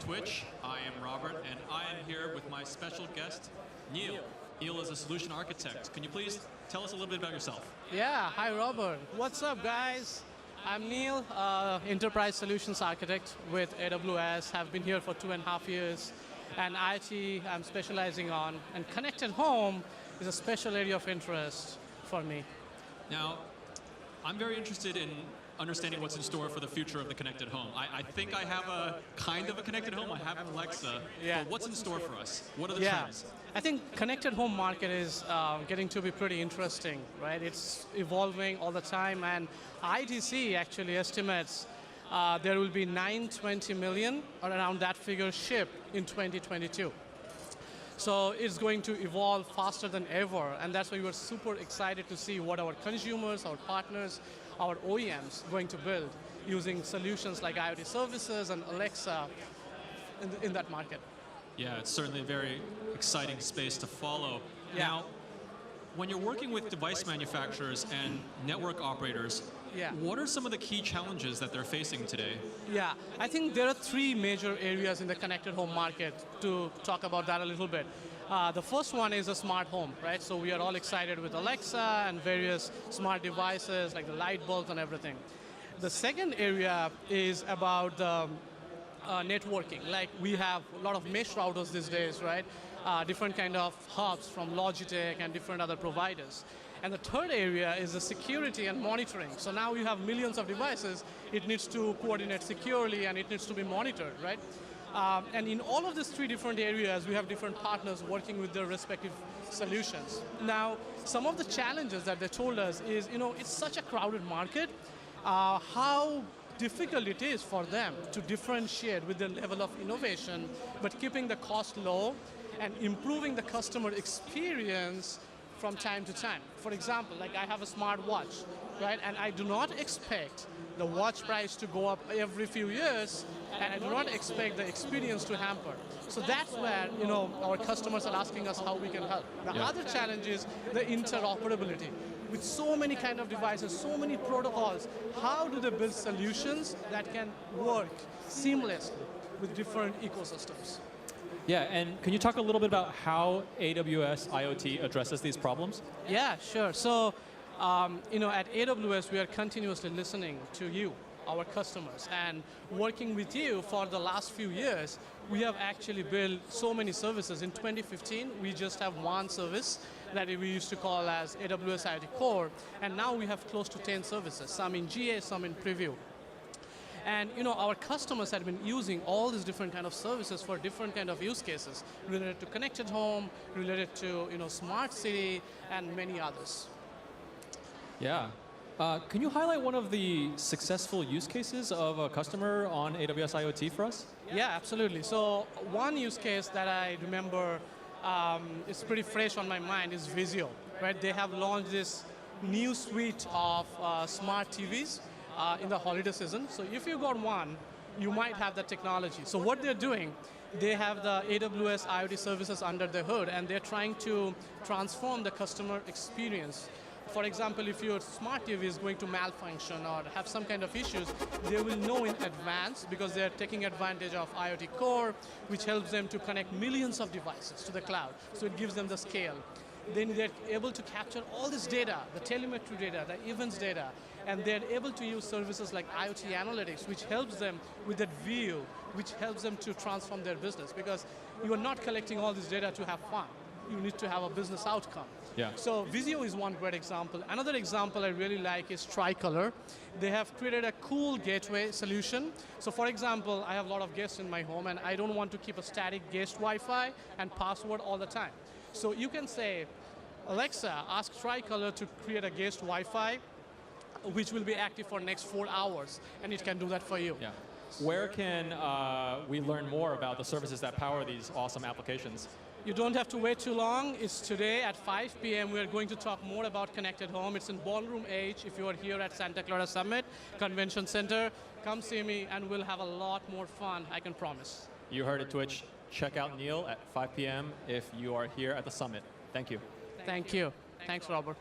Twitch. I am Robert, and I am here with my special guest, Neil. Neil is a solution architect. Can you please tell us a little bit about yourself? Yeah, hi Robert. What's up, guys? I'm Neil, Enterprise Solutions Architect with AWS. Have been here for 2.5 years. And IoT I'm specializing on. And connected home is a special area of interest for me. Now, I'm very interested in understanding what's in store for the future of the connected home. I think I have a kind of a connected home. I have an Alexa. Yeah. But what's in store for us? What are the trends? I think connected home market is getting to be pretty interesting, right? It's evolving all the time, and IDC actually estimates there will be 920 million, or around that figure, shipped in 2022. So it's going to evolve faster than ever, and that's why we're super excited to see what our consumers, our partners, our OEMs going to build using solutions like IoT services and Alexa in that market. Yeah, it's certainly a very exciting space to follow. Yeah. Now, when you're working with device manufacturers and network operators, what are some of the key challenges that they're facing today? Yeah, I think there are three major areas in the connected home market to talk about that a little bit. The first one is a smart home, right? So we are all excited with Alexa and various smart devices like the light bulbs and everything. The second area is about the networking. Like we have a lot of mesh routers these days, right? Different kind of hubs from Logitech and different other providers. And the third area is the security and monitoring. So now you have millions of devices, it needs to coordinate securely and it needs to be monitored, right? And in all of these three different areas, we have different partners working with their respective solutions. Now, some of the challenges that they told us is, it's such a crowded market, how difficult it is for them to differentiate with their level of innovation, but keeping the cost low and improving the customer experience from time to time. For example, like I have a smart watch, right? And I do not expect the watch price to go up every few years, and I do not expect the experience to hamper. So that's where, our customers are asking us how we can help. The other challenge is the interoperability. With so many kind of devices, so many protocols, how do they build solutions that can work seamlessly with different ecosystems? Yeah, and can you talk a little bit about how AWS IoT addresses these problems? Yeah, sure. So, at AWS, we are continuously listening to you, our customers, and working with you for the last few years. We have actually built so many services. In 2015, we just have one service that we used to call as AWS IoT Core, and now we have close to 10 services, some in GA, some in preview. And our customers have been using all these different kind of services for different kind of use cases related to connected home, related to smart city, and many others. Yeah. Can you highlight one of the successful use cases of a customer on AWS IoT for us? Yeah, absolutely. So one use case that I remember is pretty fresh on my mind is Vizio, right? They have launched this new suite of smart TVs in the holiday season. So if you got one, you might have that technology. So what they're doing, they have the AWS IoT services under the hood, and they're trying to transform the customer experience. For example, if your smart TV is going to malfunction or have some kind of issues, they will know in advance because they're taking advantage of IoT Core, which helps them to connect millions of devices to the cloud. So it gives them the scale. Then they're able to capture all this data, the telemetry data, the events data, and they're able to use services like IoT Analytics, which helps them with that view, which helps them to transform their business, because you are not collecting all this data to have fun. You need to have a business outcome. Yeah. So Vizio is one great example. Another example I really like is Tricolor. They have created a cool gateway solution. So for example, I have a lot of guests in my home, and I don't want to keep a static guest Wi-Fi and password all the time. So you can say, Alexa, ask Tricolor to create a guest Wi-Fi, which will be active for next 4 hours, and it can do that for you. Yeah. Where can we learn more about the services that power these awesome applications? You don't have to wait too long. It's today at 5 p.m. We're going to talk more about Connected Home. It's in Ballroom H. If you are here at Santa Clara Summit Convention Center, come see me, and we'll have a lot more fun, I can promise. You heard it, Twitch. Check out Neil at 5 p.m. if you are here at the summit. Thank you. Thank you. Thanks, Robert.